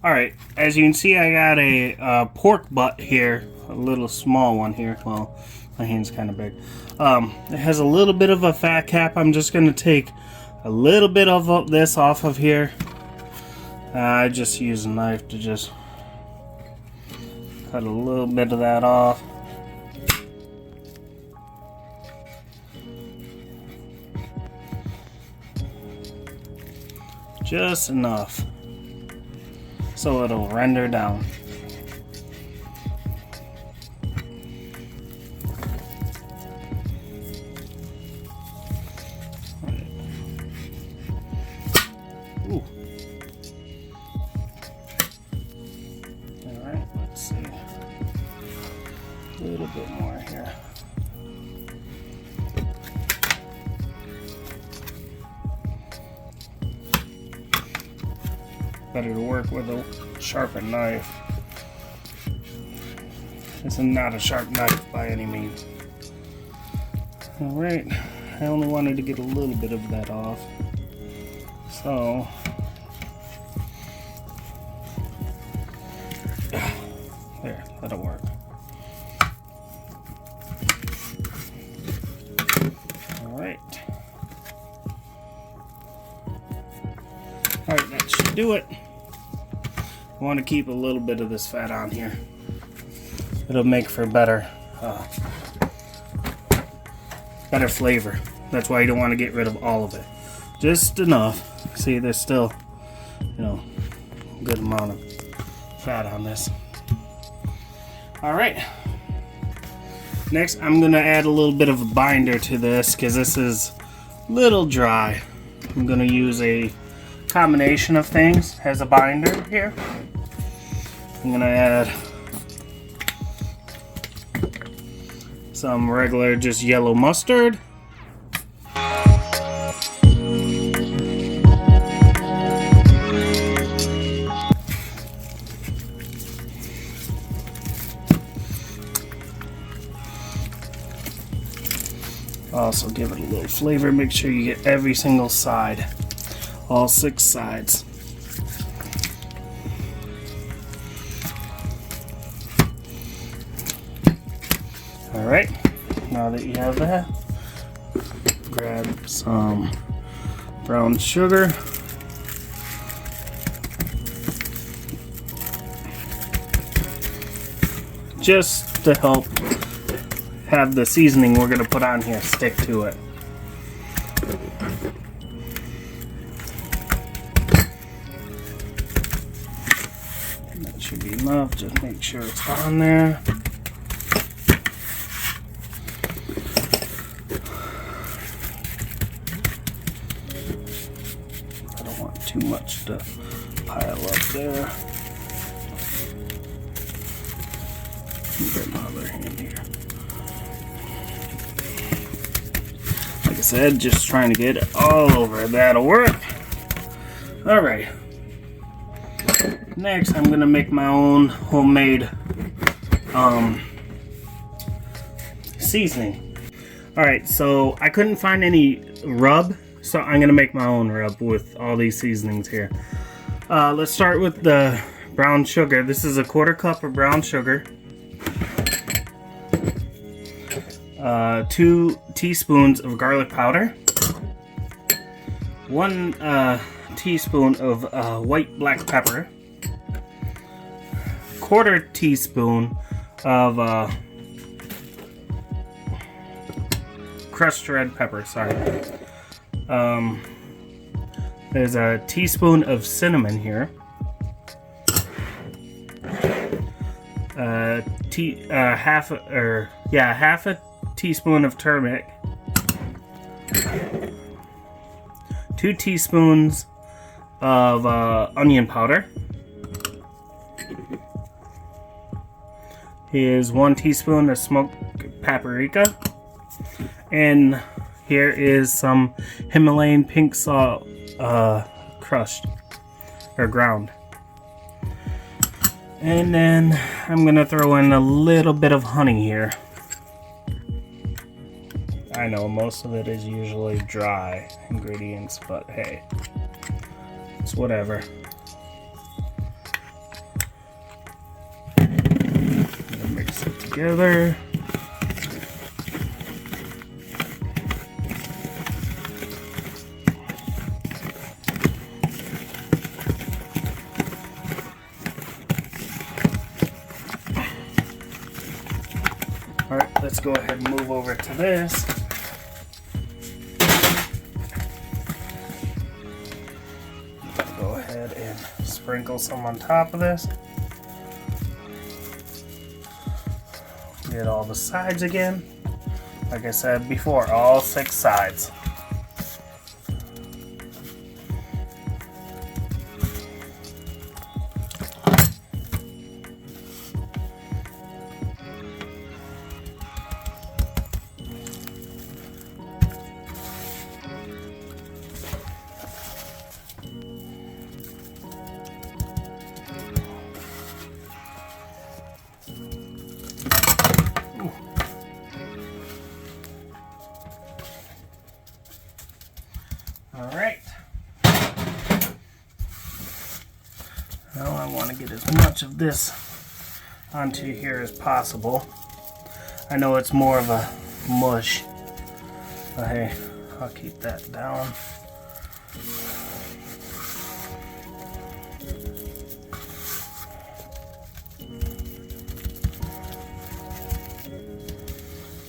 Alright, as you can see, I got a pork butt here, a little small one here. Well, my hand's kind of big. It has a little bit of a fat cap. I'm just going to take a little bit of this off of here. I just use a knife to just cut a little bit of that off. Just enough so it'll render down. Ooh. Alright, let's see. A little bit more here. Better to work with a sharpened knife. This is not a sharp knife by any means. Alright, I only wanted to get a little bit of that off. So, there, that'll work. Alright. Alright, that should do it. I want to keep a little bit of this fat on here. It'll make for better flavor. That's why you don't want to get rid of all of it. Just enough. See, there's still, a good amount of fat on this. Alright. Next, I'm going to add a little bit of a binder to this because this is a little dry. I'm going to use a combination of things as a binder here. I'm going to add some regular just yellow mustard. Also give it a little flavor. Make sure you get every single side, all 6 sides. Alright, now that you have that, grab some brown sugar. Just to help have the seasoning we're going to put on here stick to it. That should be enough. Just make sure it's on there. I don't want too much to pile up there. Get my other hand here. Like I said, just trying to get it all over. That'll work. Alright. Next, I'm going to make my own homemade seasoning. Alright, so I couldn't find any rub, so I'm going to make my own rub with all these seasonings here. Let's start with the brown sugar. This is a 1/4 cup of brown sugar. 2 teaspoons of garlic powder, 1 teaspoon of white black pepper, 1/4 teaspoon of crushed red pepper. Sorry. There's a teaspoon of cinnamon here. Half a teaspoon of turmeric, 2 teaspoons of onion powder. Here's 1 teaspoon of smoked paprika, and here is some Himalayan pink salt crushed or ground. And then I'm gonna throw in a little bit of honey here. I know most of it is usually dry ingredients, but hey, it's whatever. together. Alright, let's go ahead and move over to this. Go ahead and sprinkle some on top of this. Get all the sides again. Like I said before, all 6 sides. Alright. Now I want to get as much of this onto here as possible. I know it's more of a mush, but hey, I'll keep that down.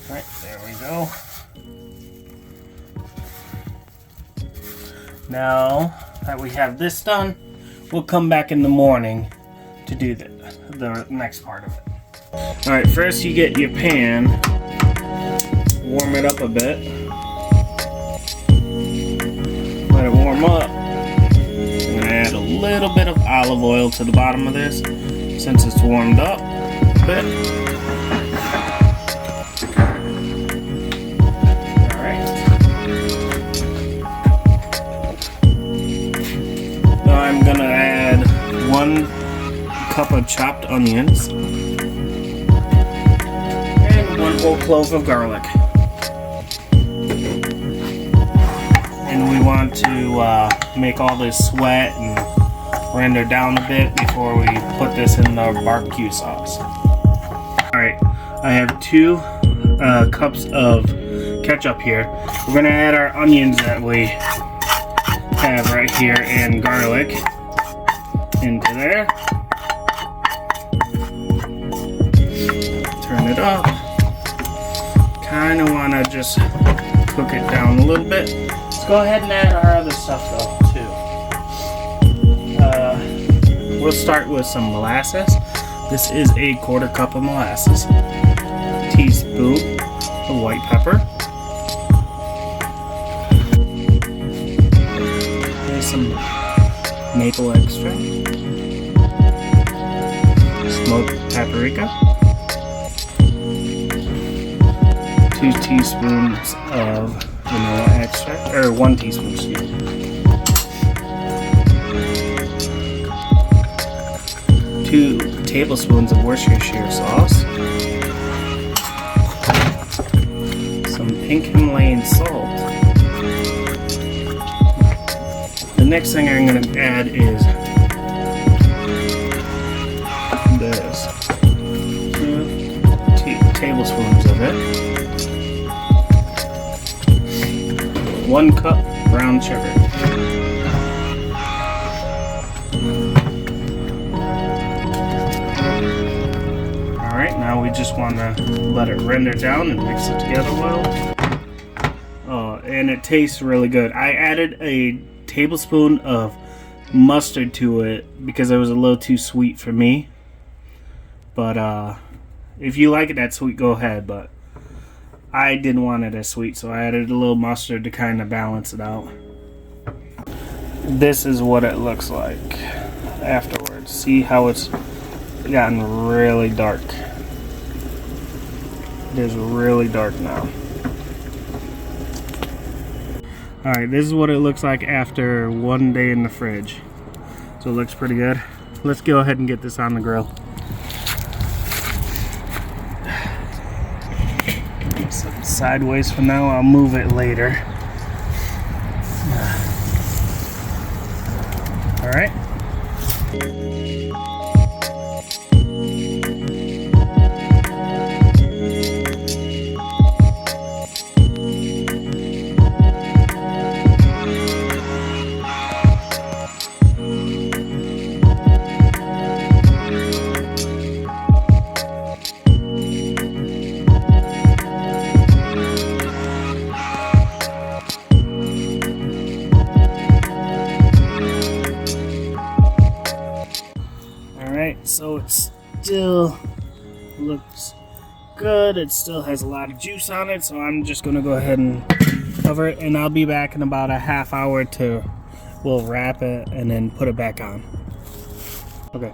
Alright, there we go. Now that we have this done, we'll come back in the morning to do the next part of it. Alright, first you get your pan, warm it up a bit, let it warm up. I'm going to add a little bit of olive oil to the bottom of this since it's warmed up a bit. I'm gonna add 1 cup of chopped onions and 1 whole clove of garlic. And we want to make all this sweat and render down a bit before we put this in the barbecue sauce. Alright, I have 2 cups of ketchup here. We're gonna add our onions that we have right here and garlic into there. Turn it up. Kind of want to just cook it down a little bit. Let's go ahead and add our other stuff though too. We'll start with some molasses. This is a 1/4 cup of molasses. Teaspoon of white pepper. Some maple extract, smoked paprika, 2 teaspoons of vanilla extract, or 1 teaspoon, excuse me, 2 tablespoons of Worcestershire sauce, some pink Himalayan salt. The next thing I'm going to add is this. 2 tablespoons of it. 1 cup brown sugar. Alright, now we just want to let it render down and mix it together well. And it tastes really good. I added a tablespoon of mustard to it because it was a little too sweet for me, but if you like it that sweet, go ahead, but I didn't want it as sweet, so I added a little mustard to kind of balance it out. This is what it looks like afterwards. See how it's gotten really dark. It is really dark now. Alright, this is what it looks like after 1 day in the fridge. So it looks pretty good. Let's go ahead and get this on the grill. Set it sideways for now, I'll move it later. Alright. so it still looks good. It still has a lot of juice on it, so I'm just gonna go ahead and cover it, and I'll be back in about a half hour to, we'll wrap it and then put it back on. Okay,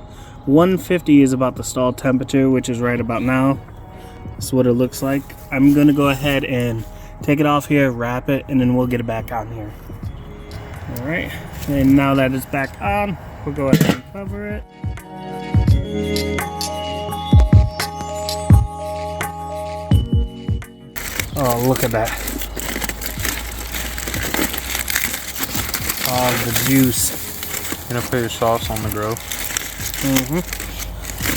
150 is about the stall temperature, which is right about now. That's what it looks like. I'm gonna go ahead and take it off here, wrap it, and then we'll get it back on here. All right, and now that it's back on, we'll go ahead and cover it. Oh, look at that. Oh, the juice. You're gonna put your sauce on the grill.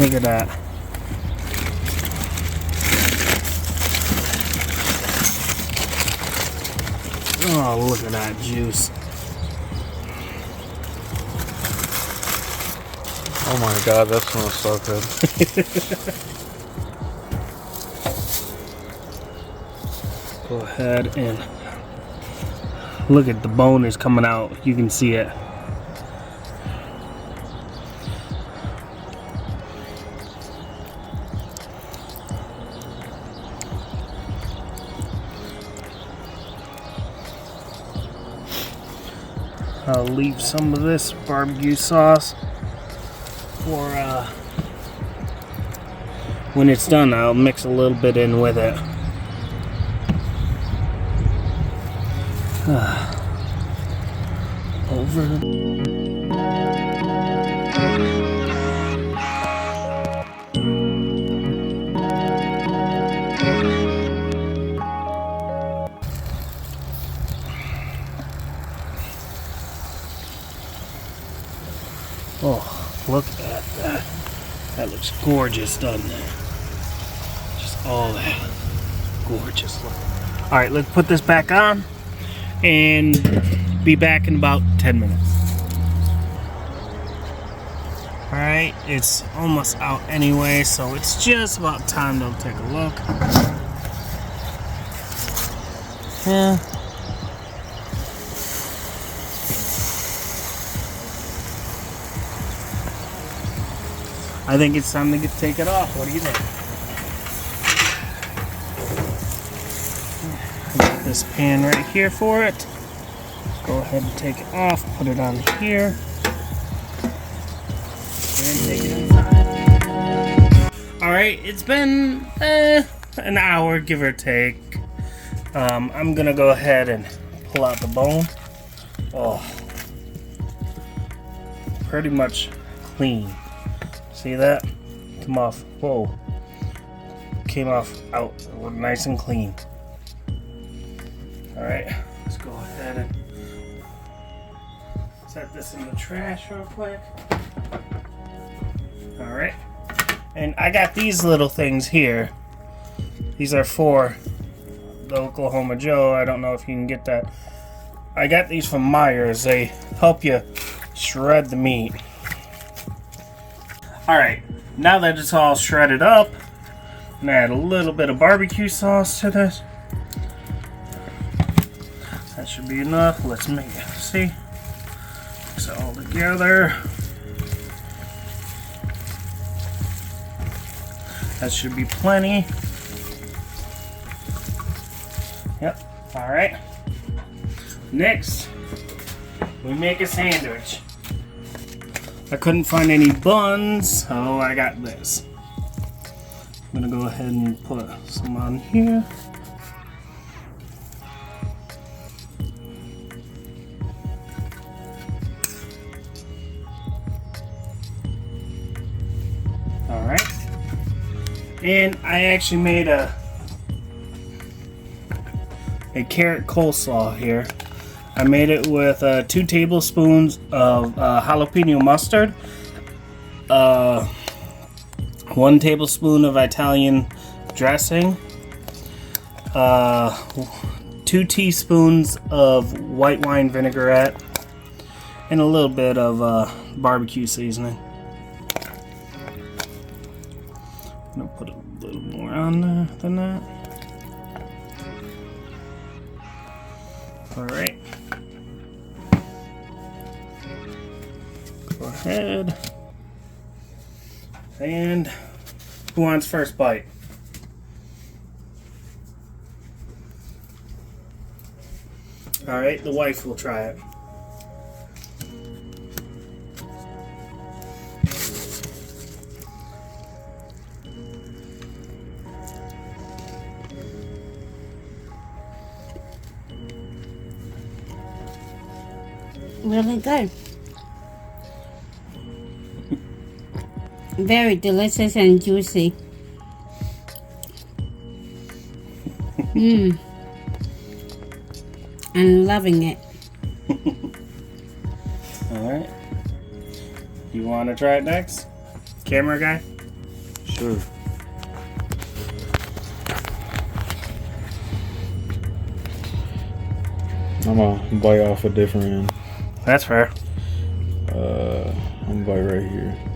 Look at that. Oh, look at that juice. Oh my god, that smells so good. Go ahead and look at the bone is coming out. You can see it. I'll leave some of this barbecue sauce for when it's done. I'll mix a little bit in with it. Over. Oh, look at that. That looks gorgeous, doesn't it? Just all that gorgeous look. All right, let's put this back on and be back in about 10 minutes. All right, it's almost out anyway, so it's just about time to take a look. Yeah. I think it's time to take it off. What do you think? I got this pan right here for it. Go ahead and take it off, put it on here, and take it inside. Alright, it's been an hour, give or take. I'm gonna go ahead and pull out the bone. Oh, pretty much clean. See that? Come off. Whoa. Came off out nice and clean. Alright, let's go ahead and set this in the trash real quick. Alright. And I got these little things here. These are for the Oklahoma Joe. I don't know if you can get that. I got these from Myers. They help you shred the meat. Alright, now that it's all shredded up, I'm gonna add a little bit of barbecue sauce to this. That should be enough. Let's make it. See? Mix it all together. That should be plenty. Yep. Alright. Next, we make a sandwich. I couldn't find any buns, so I got this. I'm gonna go ahead and put some on here. Alright. And I actually made a carrot coleslaw here. I made it with 2 tablespoons of jalapeno mustard, 1 tablespoon of Italian dressing, 2 teaspoons of white wine vinaigrette, and a little bit of barbecue seasoning. I'm gonna put a little more on there than that. Alright. Go ahead. And who wants first bite? Alright, the wife will try it. Really good. Very delicious and juicy. I'm loving it. Alright. You want to try it next? Camera guy? Sure. I'm gonna bite off a different end. That's fair. I'm gonna bite right here.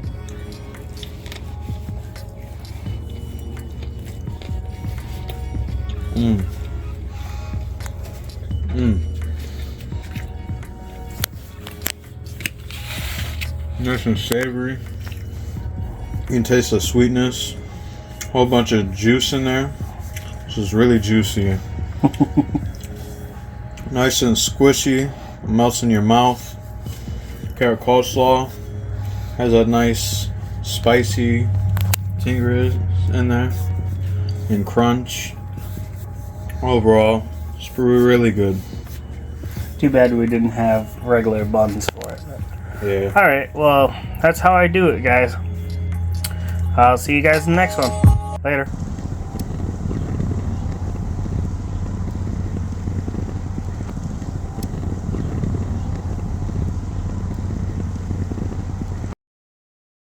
Nice and savory. You can taste the sweetness. Whole bunch of juice in there. This is really juicy. Nice and squishy. Melts in your mouth. Carrot coleslaw has a nice spicy tingers in there. And crunch. Overall, it's really good. Too bad we didn't have regular buns for it. Yeah. Alright, well, that's how I do it, guys. I'll see you guys in the next one. Later.